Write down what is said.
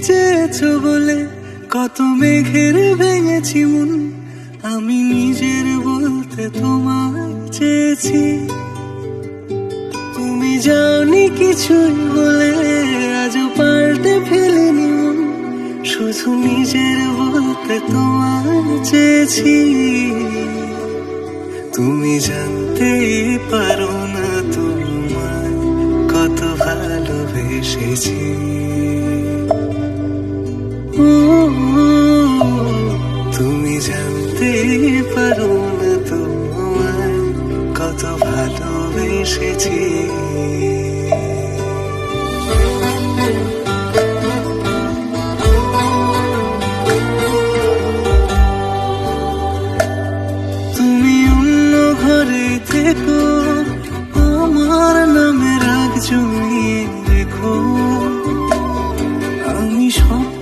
চেয়েছো বলে কত মেঘের ভেঙেছি মন, আমি নিজের বলতে তোমায় চেয়েছি। তুমি যাওনি কিছুই বলে আজও পাল্টে ফেলিনি মন, শুধু নিজের বলতে তোমায় চেয়েছি। তুমি জানতেই পারো না তোমায় কত ভালোবেসেছি। তুমি জানতেই পারো না তোমায় কত ভালোবেসেছি।